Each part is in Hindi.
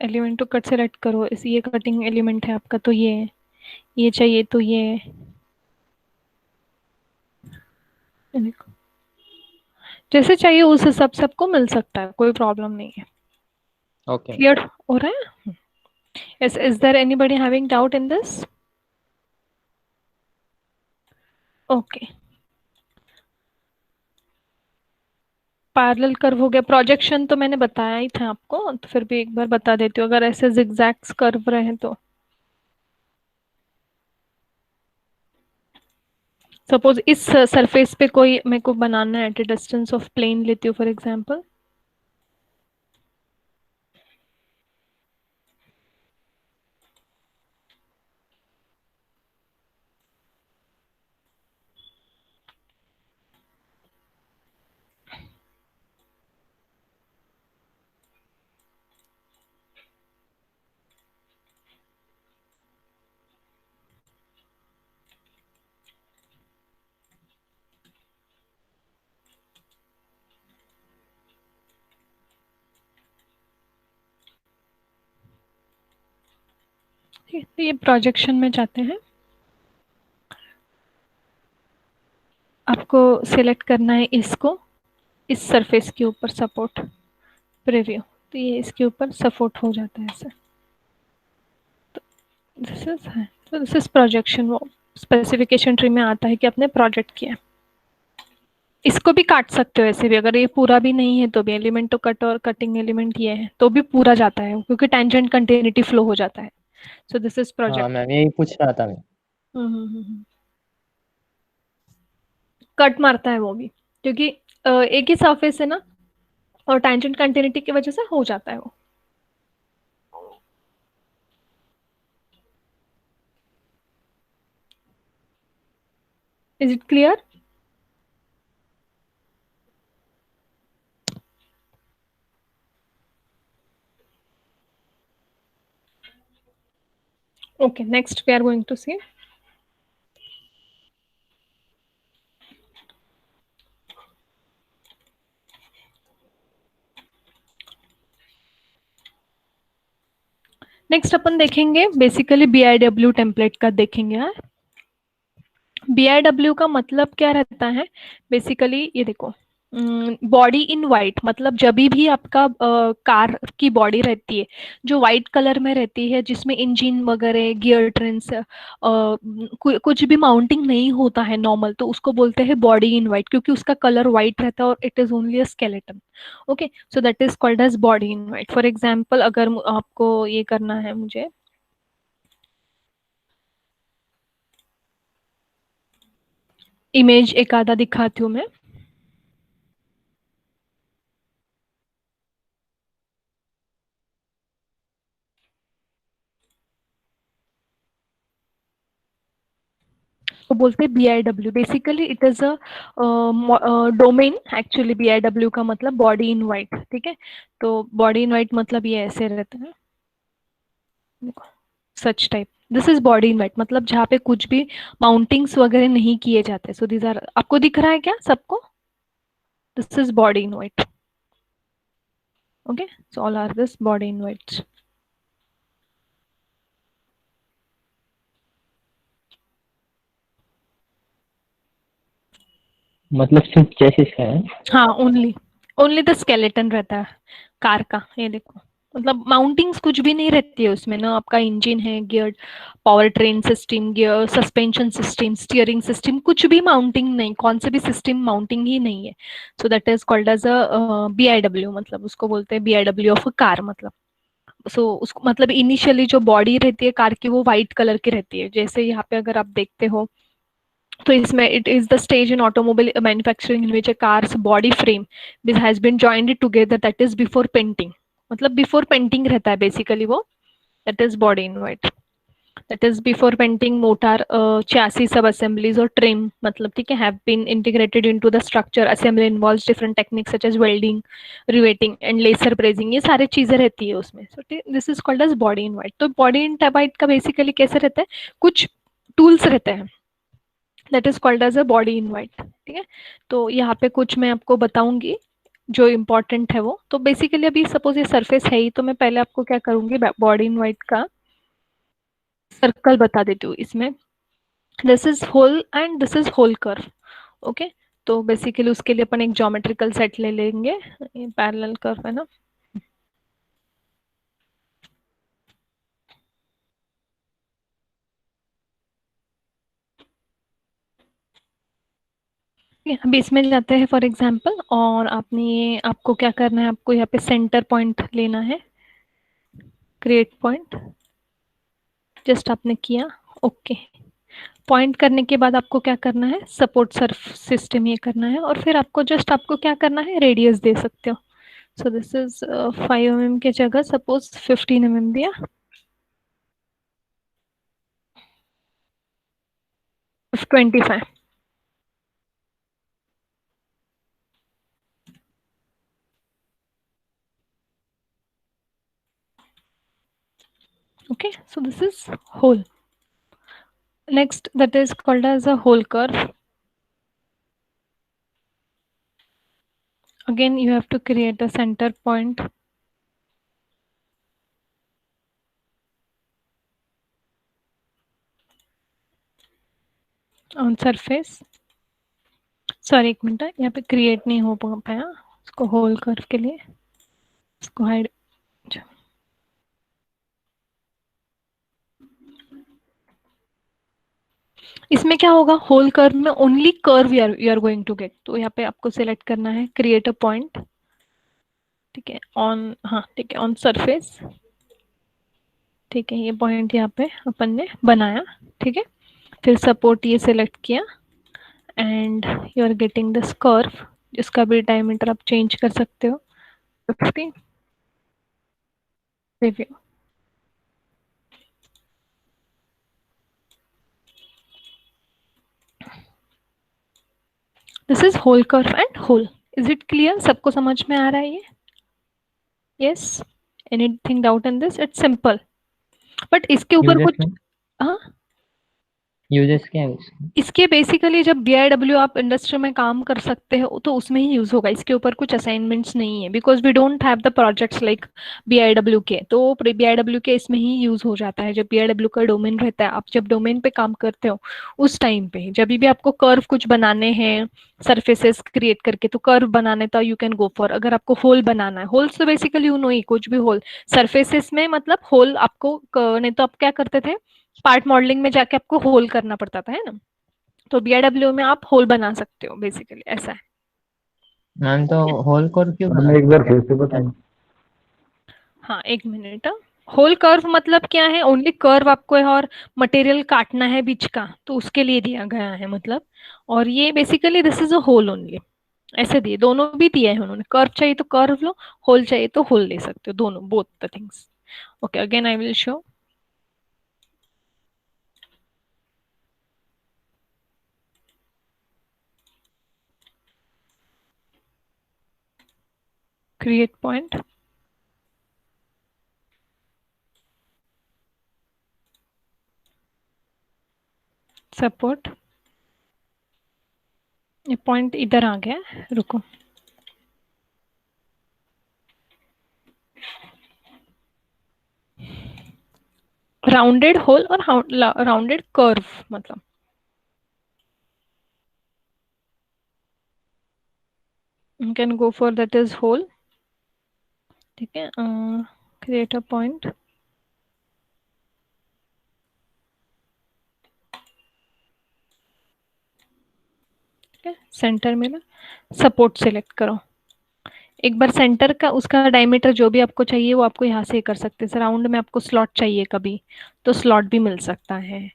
एलिमेंट टू कट सेलेक्ट करो, इस ये कटिंग एलिमेंट है आपका, तो ये चाहिए तो ये देखो, जैसे चाहिए उस हिसाब से आपको मिल सकता है, कोई प्रॉब्लम नहीं है। ओके। क्लियर हो रहा है? Is there anybody having doubt in this? Okay, parallel curve हो गया। प्रोजेक्शन तो मैंने बताया ही था आपको, तो फिर भी एक बार बता देती हूँ, अगर ऐसे जिगजैग्स कर्व रहे तो सपोज इस सरफेस पे कोई मेरे को बनाना है, at a distance of plane लेती हूँ फॉर एग्जांपल। तो ये प्रोजेक्शन में जाते हैं, आपको सिलेक्ट करना है इसको, इस सरफेस के ऊपर सपोर्ट प्रीव्यू, तो ये इसके ऊपर सपोर्ट हो जाता है ऐसे। दिस इज है, तो दिस इज प्रोजेक्शन। वो स्पेसिफिकेशन ट्री में आता है कि आपने प्रोजेक्ट किया। इसको भी काट सकते हो ऐसे भी, अगर ये पूरा भी नहीं है तो भी, एलिमेंट तो कट और कटिंग एलिमेंट ये है तो भी पूरा जाता है, क्योंकि टेंजेंट कंटिन्यूटी फ्लो हो जाता है। सो दिस इज हाँ प्रोजेक्ट। मैम, यही पूछ रहा था मैं। कट मारता है वो भी, क्योंकि एक ही सरफेस है ना, और टेंजेंट कंटिन्यूटी की वजह से हो जाता है वो। Is it clear? Okay, next we are going to see next अपन देखेंगे बेसिकली BIW टेम्पलेट का देखेंगे। हाँ, BIW का मतलब क्या रहता है बेसिकली, ये देखो, बॉडी इन वाइट, मतलब जब भी आपका कार की बॉडी रहती है जो वाइट कलर में रहती है, जिसमें इंजन वगैरह गियर ट्रेन्स कुछ भी माउंटिंग नहीं होता है नॉर्मल, तो उसको बोलते हैं बॉडी इन वाइट, क्योंकि उसका कलर वाइट रहता है और it is only a skeleton. Okay, so that is called as body in white. For example, अगर आपको ये करना है, मुझे इमेज एक आधा दिखाती हूँ मैं। तो बोलते हैं BIW, basically it is a domain. Actually BIW का मतलब बॉडी इन वाइट, ठीक है। तो बॉडी इन वाइट मतलब ये ऐसे रहता है, देखो, such type. This is body in white, मतलब जहाँ पे कुछ भी माउंटिंग्स वगैरह नहीं किए जाते। सो दीज आर, आपको दिख रहा है क्या सबको? This is body in white. Okay, so all are this body in white. मतलब सिर्फ चेसिस का है? हाँ, ओनली ओनली द स्केलेटन रहता है कार का, ये देखो। मतलब माउंटिंग्स कुछ भी नहीं रहती है उसमें ना, आपका इंजन है, gear, power train system, gear, suspension system, steering system, कुछ भी माउंटिंग नहीं, कौन से भी सिस्टम माउंटिंग ही नहीं है। So that is called as a BIW, मतलब उसको बोलते हैं BIW ऑफ अ कार। मतलब सो उसको मतलब इनिशियली जो बॉडी रहती है कार की वो व्हाइट कलर की रहती है, जैसे यहाँ पे अगर आप देखते हो, तो इसमें it is the stage in automobile manufacturing in which a car's body frame this has been joined together, that is before painting. मतलब बिफोर पेंटिंग रहता है बेसिकली वो, that is body in white. That is before painting motor chassis subassemblies और ट्रिम, मतलब ठीक है, have been integrated into the structure. Assembly involves different techniques such as welding, riveting and laser brazing, ये सारी चीजें रहती है उसमें। So this is called as body in white. तो बॉडी इन वाइट का बेसिकली कैसे रहता है, कुछ टूल्स रहते हैं, that is called as a body in white, ठीक है। तो यहाँ पे कुछ मैं आपको बताऊंगी, जो इम्पोर्टेंट है वो। तो बेसिकली अभी सपोज ये सरफेस है ही, तो मैं पहले आपको क्या करूंगी, बॉडी इन वाइट का सर्कल बता देती हूँ इसमें। This is hole and this is hole curve. Okay, तो बेसिकली उसके लिए अपन एक ज्योमेट्रिकल सेट ले लेंगे, ये पैरेलल कर्व है ना। अभी इसमें जाते हैं फॉर एग्जांपल, और आपने ये आपको क्या करना है, आपको यहाँ पे सेंटर पॉइंट लेना है, क्रिएट पॉइंट, जस्ट आपने किया, ओके। पॉइंट करने के बाद आपको क्या करना है, सपोर्ट सर्फ सिस्टम ये करना है, और फिर आपको जस्ट आपको क्या करना है, रेडियस दे सकते हो। सो दिस इज 5 mm की जगह सपोज 15 mm दिया, 25। Okay, so this is whole. Next, that is called as a whole curve. Again, you have to create a center point on surface. Sorry, एक मिनट, यहाँ पे क्रिएट नहीं हो पाया इसको होल कर्व के लिए, इसको हाइड। इसमें क्या होगा, होल कर्व में only curve you are going to get. तो यहाँ पे आपको सिलेक्ट करना है क्रिएट अ पॉइंट, ठीक है, ऑन, हाँ ठीक है, ऑन सरफेस, ठीक है, ये पॉइंट यहाँ पे अपन ने बनाया, ठीक है। फिर सपोर्ट ये सिलेक्ट किया, and you are getting this curve, जिसका भी डायमीटर आप चेंज कर सकते हो, 50। Review, this is hole curve and hole. Is it clear, सबको समझ में आ रहा है ये? Yes, anything doubt in this? It's simple, but इसके ऊपर यूजेस कुछ, में, हाँ, यूजेस क्या है उसके? इसके बेसिकली जब BIW आप इंडस्ट्री में काम कर सकते हो तो उसमें ही यूज होगा, इसके ऊपर कुछ असाइनमेंट्स नहीं है, because we don't have the projects like BIW के। तो BIW के इसमें ही यूज हो जाता है, जब BIW का डोमेन रहता है, आप जब डोमेन पे काम करते हो उस टाइम पे, जब भी आपको कर्व कुछ बनाने हैं सरफेसेस क्रिएट करके, तो कर्व बनाने तो यू कैन गो फॉर। अगर आपको होल बनाना है, होल्स तो बेसिकली यू नो ही, कुछ भी होल सरफेसेस में, मतलब होल आपको नहीं तो आप क्या करते थे, पार्ट मॉडलिंग में जाके आपको होल करना पड़ता था, है ना। तो BIW में आप होल बना सकते हो, बेसिकली ऐसा है। मैम तो होल कोर क्यों मैडम बनाते एक हैं बार क्या? फिर से बताएं। हाँ, एक मिनट। होल कर्व मतलब क्या है, ओनली कर्व आपको है, और मटेरियल काटना है बीच का, तो उसके लिए दिया गया है मतलब। और ये basically this is a hole only, ऐसे दिए, दोनों भी दिए हैं उन्होंने, कर्व चाहिए तो कर्व लो, होल चाहिए तो होल ले सकते हो, दोनों, both the things. Okay, again I will show, create point, support, ये पॉइंट इधर आ गया, रुको, राउंडेड होल और राउंडेड कर्व मतलब, you can go for that is whole, ठीक है, क्रिएट अ पॉइंट, ठीक है, सेंटर में ना सपोर्ट सेलेक्ट करो। एक बार सेंटर का उसका डायमीटर जो भी आपको चाहिए वो आपको यहाँ से कर सकते हैं। राउंड में आपको स्लॉट चाहिए कभी, तो स्लॉट भी मिल सकता है,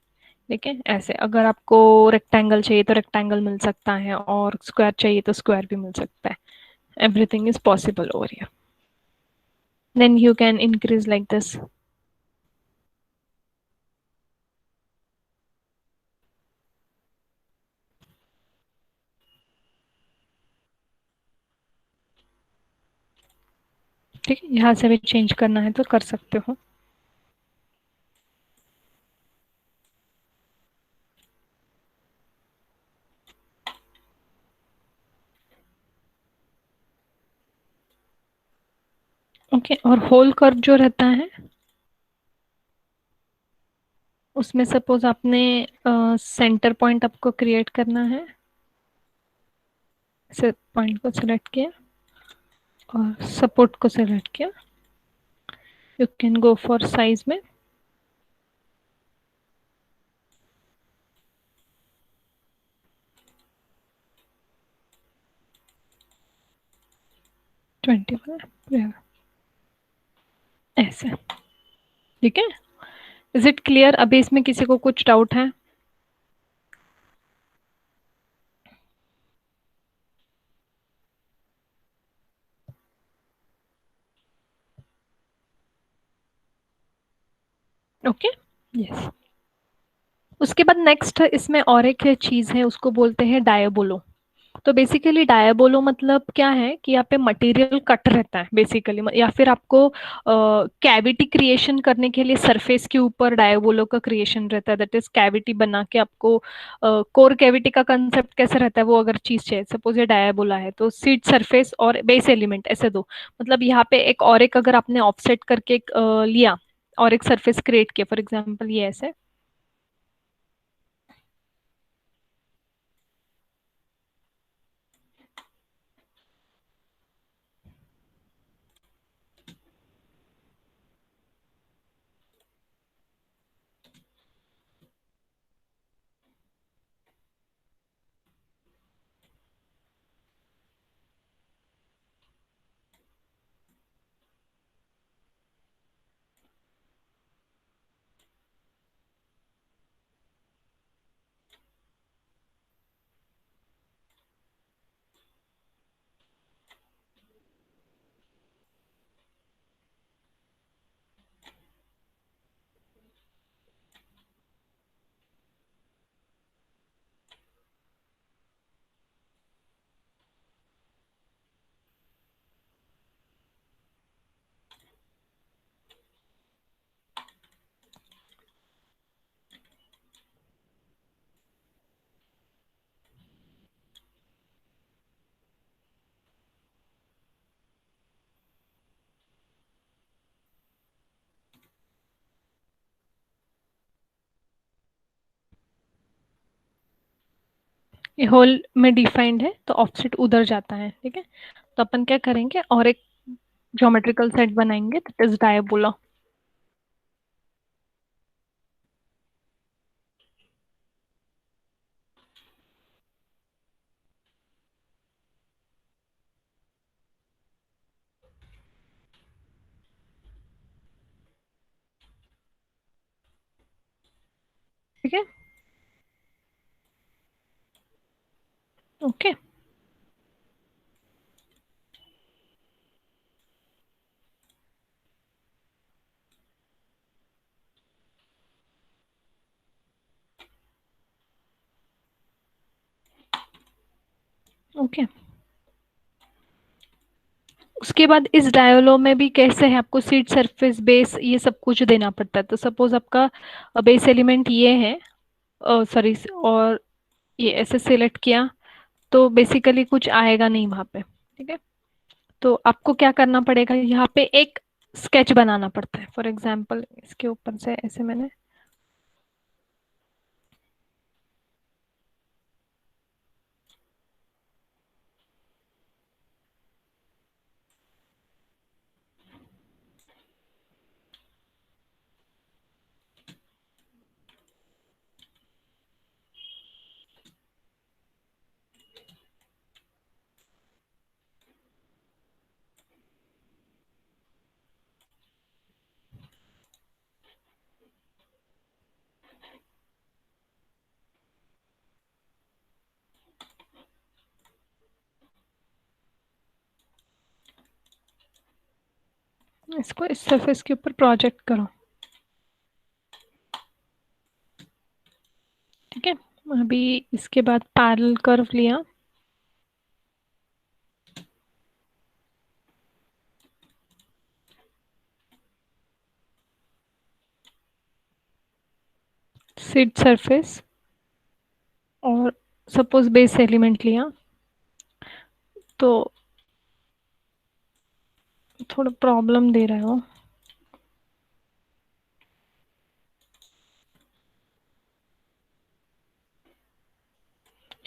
ठीक है। ऐसे अगर आपको रेक्टेंगल चाहिए तो रेक्टेंगल मिल सकता है, और स्क्वायर चाहिए तो स्क्वायर भी मिल सकता है। Everything is possible over here, then you can increase like this. ठीक है, यहाँ से भी चेंज करना है तो कर सकते हो। ओके, और होल कर्व जो रहता है उसमें सपोज आपने सेंटर पॉइंट आपको क्रिएट करना है, से पॉइंट को सिलेक्ट किया और सपोर्ट को सिलेक्ट किया, you can go for size में, ट्वेंटी ऐसे, ठीक है। Is it clear? अभी इसमें किसी को कुछ डाउट है? Okay, yes. उसके बाद नेक्स्ट इसमें और एक चीज है, उसको बोलते हैं डायबोलो। तो बेसिकली डायबोलो मतलब क्या है कि यहाँ पे मटेरियल कट रहता है बेसिकली, या फिर आपको कैविटी क्रिएशन करने के लिए सरफेस के ऊपर डायबोलो का क्रिएशन रहता है, दैट इज कैविटी बना के आपको, कोर कैविटी का कंसेप्ट कैसे रहता है वो अगर चीज चाहिए, सपोज ये डायबोला है तो सीट सरफेस और बेस एलिमेंट ऐसे दो, मतलब यहाँ पे एक और एक अगर आपने ऑफसेट करके एक, लिया और एक सरफेस क्रिएट किया, फॉर एग्जाम्पल ये ऐसे, ये होल में डिफाइंड है तो ऑफसेट उधर जाता है, ठीक है। तो अपन क्या करेंगे, और एक ज्योमेट्रिकल सेट बनाएंगे, दैट इज डायबोला। ठीक है, ओके, ओके। उसके बाद इस डायलो में भी कैसे है, आपको सीट सरफेस बेस ये सब कुछ देना पड़ता है। तो सपोज आपका बेस एलिमेंट ये है, सॉरी, और ये ऐसे सिलेक्ट किया तो बेसिकली कुछ आएगा नहीं वहां पे, ठीक है। तो आपको क्या करना पड़ेगा, यहाँ पे एक स्केच बनाना पड़ता है। फॉर एग्जाम्पल इसके ऊपर से ऐसे मैंने, इसको इस सरफेस के ऊपर प्रोजेक्ट करो, ठीक है। अभी इसके बाद पैरेलल कर्व लिया, सीट सरफेस, और सपोज बेस एलिमेंट लिया, तो थोड़ा प्रॉब्लम दे रहा है वो।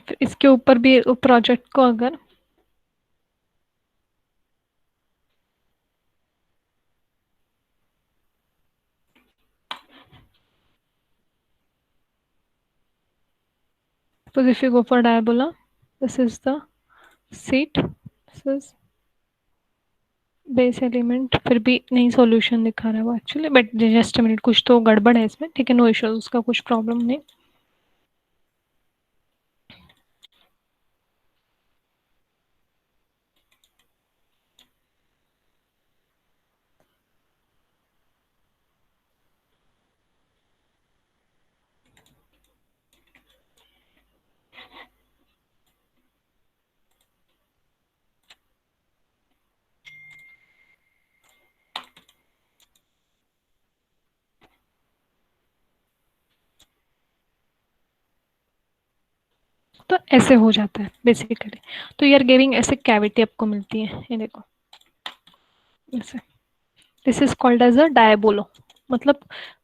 फिर इसके ऊपर भी प्रोजेक्ट को अगर so if you go for diabola, this is the seat, this is base element, फिर भी नहीं सॉल्यूशन दिखा रहा है वो एक्चुअली, बट जस्ट मिनट, कुछ तो गड़बड़ है इसमें, ठीक है, नो इश्यूज, उसका कुछ प्रॉब्लम नहीं। तो ऐसे हो जाता है बेसिकली। तो यार गिविंग ऐसे कैविटी आपको मिलती है, ये देखो ऐसे। This is called as a diabolo. मतलब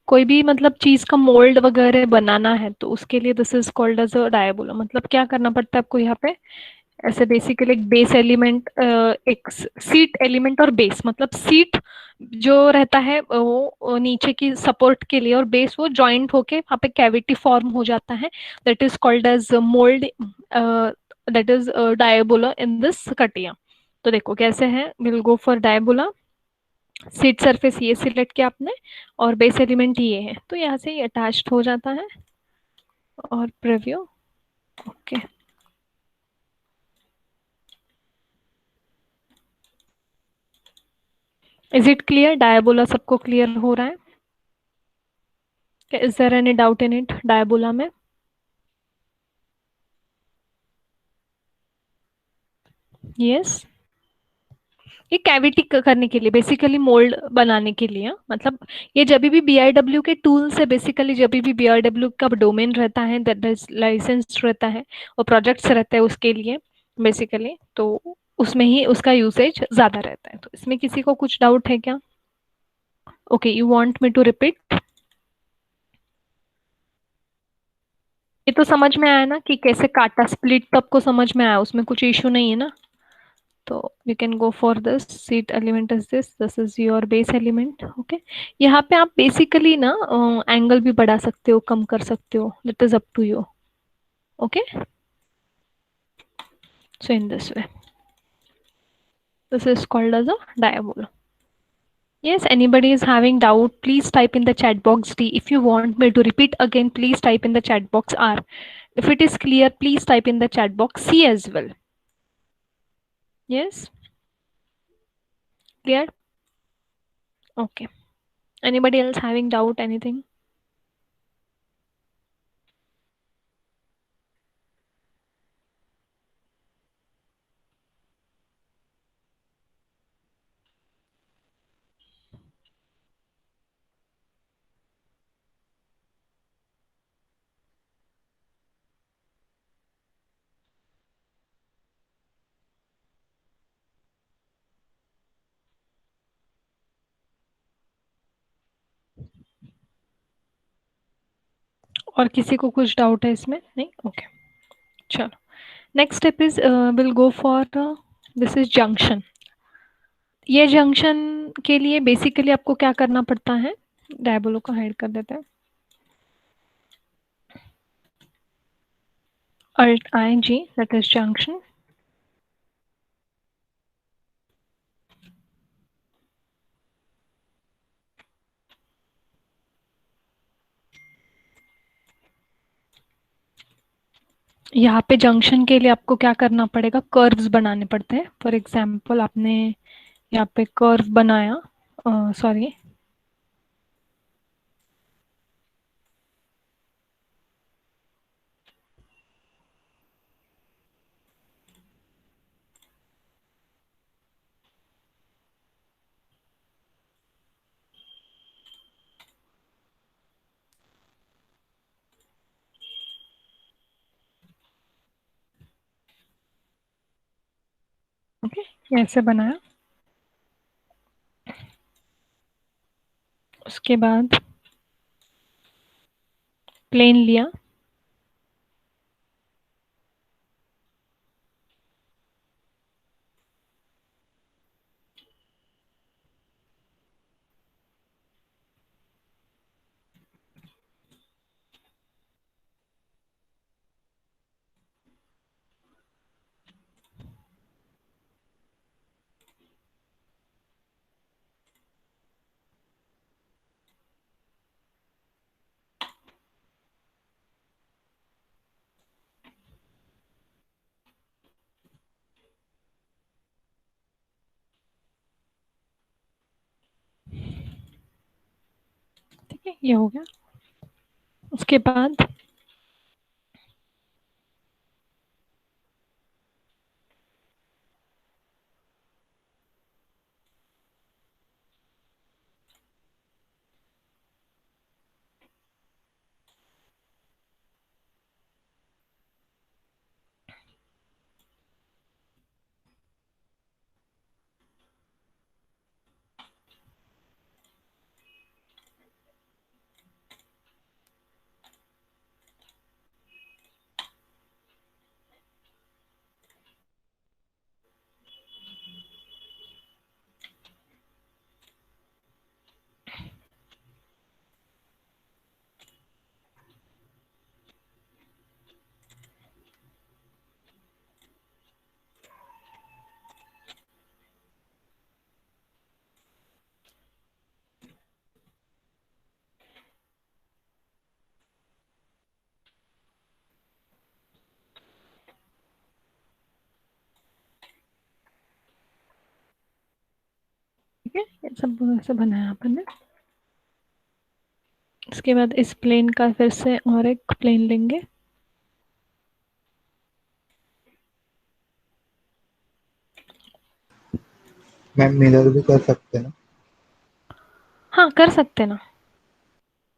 कोई भी मतलब चीज का मोल्ड वगैरह बनाना है तो उसके लिए this is called as a diabolo. मतलब क्या करना पड़ता है आपको यहाँ पे, ऐसे बेसिकली एक बेस एलिमेंट, एक सीट एलिमेंट और बेस, मतलब सीट जो रहता है वो नीचे की सपोर्ट के लिए, और बेस वो जॉइंट होके वहाँ पे कैविटी फॉर्म हो जाता है, that is called as mold, that is diabolo in this CATIA. तो देखो कैसे है, will go for diabolo. Seat surface ये सिलेक्ट किया आपने, और बेस एलिमेंट ये है, तो यहाँ से ये अटैच्ड हो जाता है। और preview, okay, is it clear, diabolo सबको क्लियर हो रहा है? Is there any doubt in it, diabolo में? यस, ये कैविटी करने के लिए, बेसिकली मोल्ड बनाने के लिए, मतलब ये जब भी बीआईडब्ल्यू के टूल से, बेसिकली जब भी बीआईडब्ल्यू का डोमेन रहता है, लाइसेंस रहता है और प्रोजेक्ट्स रहते हैं उसके लिए बेसिकली, तो उसमें ही उसका यूसेज ज्यादा रहता है। तो इसमें किसी को कुछ डाउट है क्या? Okay, you want me to repeat? ये तो समझ में आया ना कि कैसे काटा, स्प्लिट तो आपको समझ में आया, उसमें कुछ इशू नहीं है ना? तो you can go for this seed element is this is your base element, okay। यहाँ पे आप बेसिकली ना एंगल भी बढ़ा सकते हो, कम कर सकते हो, that is up to you, okay। So in this way, this is called as a diabola। Yes, anybody is having doubt, please type in the chat box D. If you want me to repeat again, please type in the chat box R. If it is clear, please type in the chat box C as well. Yes, clear? Okay, anybody else having doubt, anything? और किसी को कुछ डाउट है इसमें? नहीं, ओके, चलो। Next step is will go for this is junction. ये जंक्शन के लिए बेसिकली आपको क्या करना पड़ता है, डायबोलो को हाइड कर देते हैं, alt I G, that is junction. यहाँ पे जंक्शन के लिए आपको क्या करना पड़ेगा, कर्व्स बनाने पड़ते हैं। फॉर एग्जाम्पल आपने यहाँ पे कर्व बनाया, सॉरी, ओके, ऐसे बनाया। उसके बाद प्लेन लिया, ठीक है, ये हो गया। उसके बाद ठीक है, ये सब ऐसे बनाया अपन ने। इसके बाद इस प्लेन का फिर से और एक प्लेन लेंगे, मैम मिरर भी कर सकते हैं ना? हाँ कर सकते हैं ना,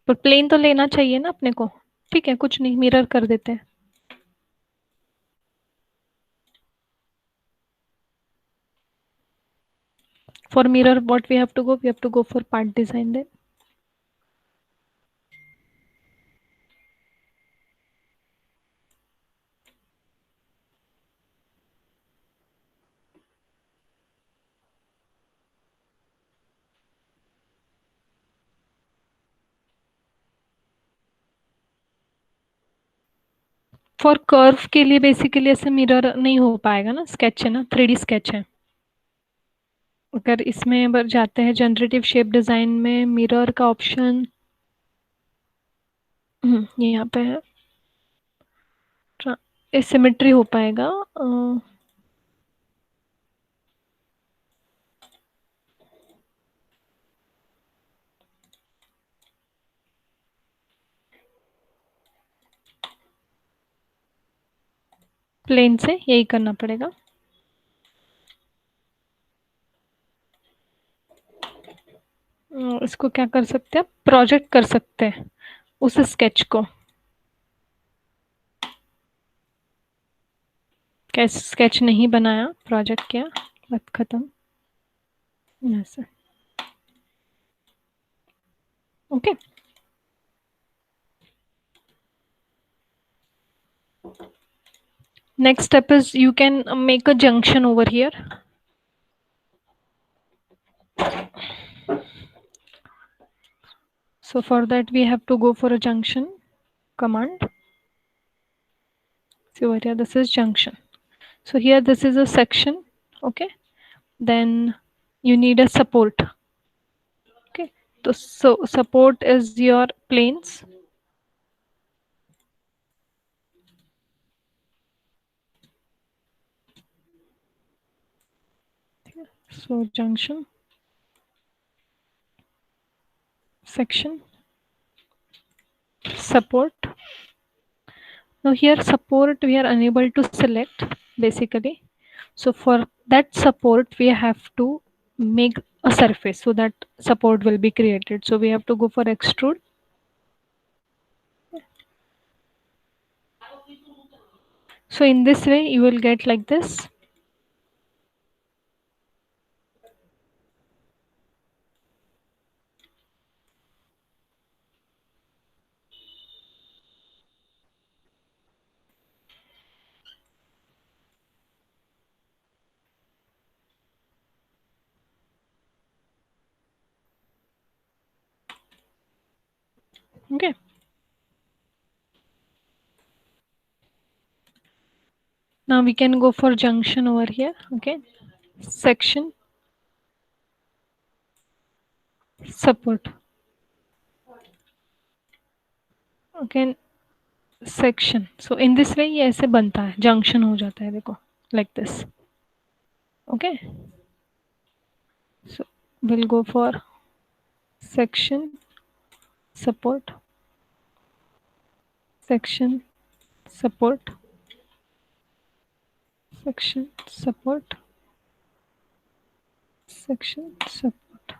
पर प्लेन तो लेना चाहिए ना अपने को। ठीक है, कुछ नहीं, मिरर कर देते हैं। For mirror what we have to go for part design then. For curve के लिए बेसिकली ऐसे मिरर नहीं हो पाएगा ना, स्केच है ना, 3D स्केच है। अगर इसमें अगर जाते हैं जनरेटिव शेप डिजाइन में, मिरर का ऑप्शन ये यहाँ पे है, सिमेट्री हो पाएगा। प्लेन से यही करना पड़ेगा। इसको क्या कर सकते हैं, प्रोजेक्ट कर सकते हैं उस स्केच को। कैसे स्केच नहीं बनाया, प्रोजेक्ट किया, बात खत्म। ऐसे okay. Next step is you can make a junction over here. So for that we have to go for a junction command. So over here this is junction. So here this is a section, okay. Then you need a support, okay. So support is your planes. So junction, section, support. Now here support we are unable to select basically. So for that support we have to make a surface, so that support will be created. So we have to go for extrude. So in this way you will get like this. Okay. Now we can go for junction over here. Okay. Section, support. Okay. Section. So in this way ये ऐसे बनता है, junction हो जाता है, देखो, like this. Okay. So we'll go for section, support, section, support, section, support, section, support.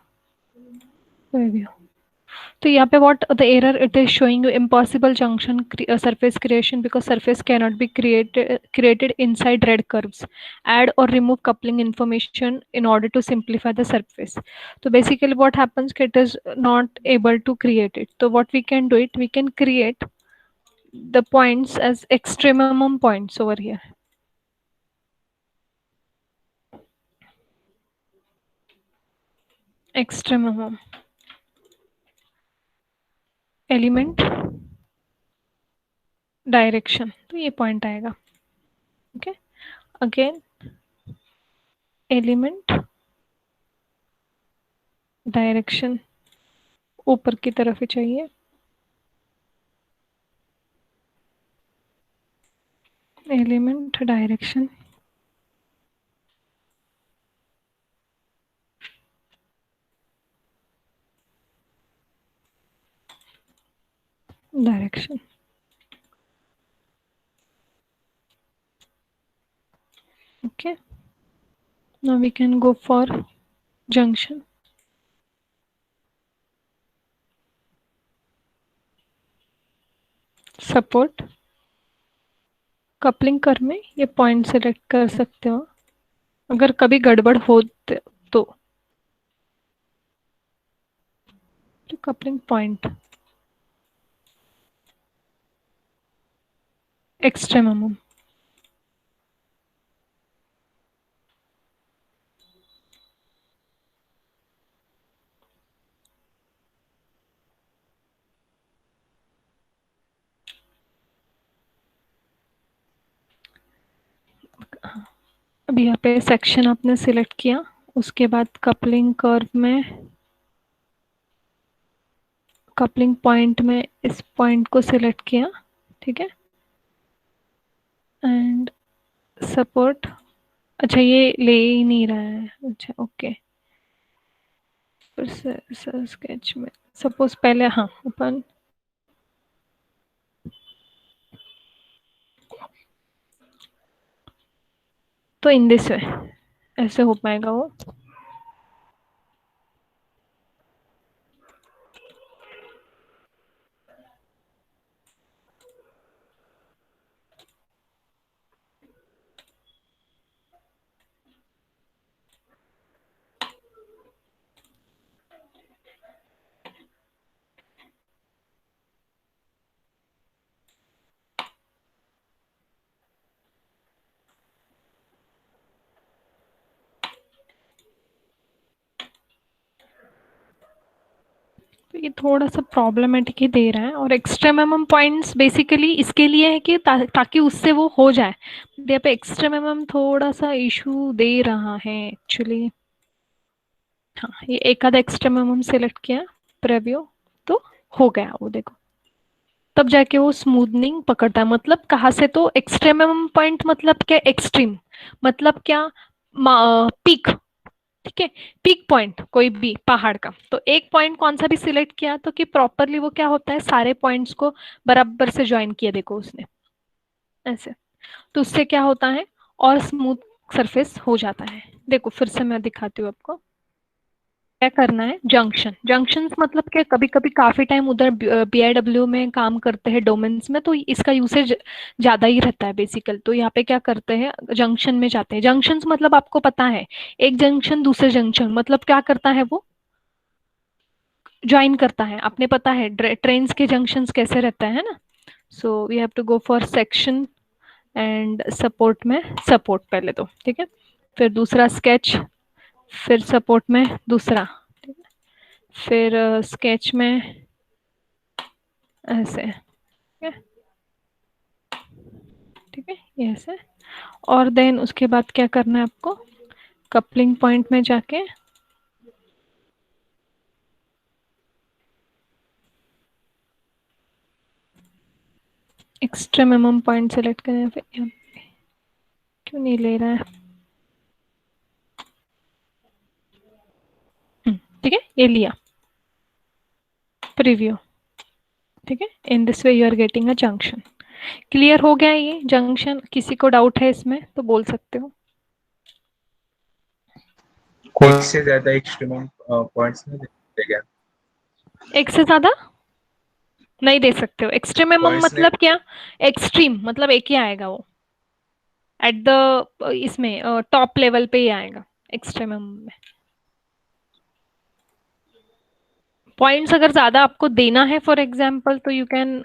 Preview. तो यहाँ पे what the error it is showing you, impossible junction surface creation because surface cannot be created inside red curves. Add or remove coupling information in order to simplify the surface. So basically what happens, it is not able to create it. So what we can do it, we can create the points as extremum points over here. Extremum element direction, तो ये पॉइंट आएगा. ओके. अगेन एलिमेंट डायरेक्शन ऊपर की तरफ ही चाहिए. Element direction direction. Okay. Now we can go for junction. Support. Coupling कर में ये पॉइंट सेलेक्ट कर सकते हो अगर कभी गड़बड़ हो तो कपलिंग पॉइंट एक्सट्रीमम. अब यहाँ पे सेक्शन आपने सिलेक्ट किया, उसके बाद कपलिंग कर्व में कपलिंग पॉइंट में इस पॉइंट को सिलेक्ट किया. ठीक है. And support. अच्छा ये ले ही नहीं रहा है. अच्छा ओके. फिर से स्केच में सपोज पहले हाँ ओपन. तो इन दिस वे ऐसे हो पाएगा वो. तो ये थोड़ा सा प्रॉब्लमेटिक ही दे रहा है. और एक्सट्रीमम पॉइंट्स बेसिकली इसके लिए है कि ताकि उससे वो हो जाए. यहाँ पे एक्सट्रीमम थोड़ा सा इशू दे रहा है एक्चुअली. हाँ ये एक आधा एक्सट्रीमम सेलेक्ट किया प्रीव्यू तो हो गया वो, देखो. तब जाके वो स्मूथनिंग पकड़ता है. मतलब कहाँ से, तो एक्सट्रीमम पॉइंट मतलब क्या, एक्सट्रीम मतलब क्या, पीक. ठीक है. पीक पॉइंट कोई भी पहाड़ का. तो एक पॉइंट कौन सा भी सिलेक्ट किया तो कि प्रॉपरली वो क्या होता है, सारे पॉइंट्स को बराबर से ज्वाइन किया, देखो उसने ऐसे. तो उससे क्या होता है, और स्मूथ सरफेस हो जाता है. देखो फिर से मैं दिखाती हूँ आपको क्या करना है. जंक्शन. जंक्शंस मतलब क्या, कभी कभी काफी टाइम उधर बीआईडब्ल्यू में काम करते हैं डोमेन्स में, तो इसका यूसेज ज्यादा ही रहता है बेसिकल. तो यहाँ पे क्या करते हैं, जंक्शन में जाते हैं. जंक्शंस मतलब आपको पता है, एक जंक्शन दूसरे जंक्शन मतलब क्या करता है, वो ज्वाइन करता है. आपने पता है ट्रेन्स के जंक्शंस कैसे रहता है ना. So we have to go for section and support में सपोर्ट पहले तो. ठीक है. फिर दूसरा स्केच, फिर सपोर्ट में दूसरा, फिर स्केच में ऐसे, ठीक है, ये ऐसे। और देन उसके बाद क्या करना है आपको, कपलिंग पॉइंट में जाके एक्स्ट्रा मिनिमम पॉइंट सेलेक्ट करें, फिर यहाँ पे क्यों नहीं ले रहा है, ठीक है, ये लिया प्रीव्यू, ठीक है। In this way you are getting a junction. Clear हो गया ये जंक्शन? किसी को डाउट है इसमें तो बोल सकते हो। कोई से ज्यादा एक्सट्रीम पॉइंट्स नहीं देते क्या? एक से ज्यादा नहीं दे सकते हो। एक्सट्रीम Points मतलब क्या? एक्सट्रीम मतलब एक ही आएगा वो, एट द इसमें टॉप लेवल पे ही आएगा एक्सट्रीम में। पॉइंट्स अगर ज्यादा आपको देना है फॉर एग्जांपल, तो यू कैन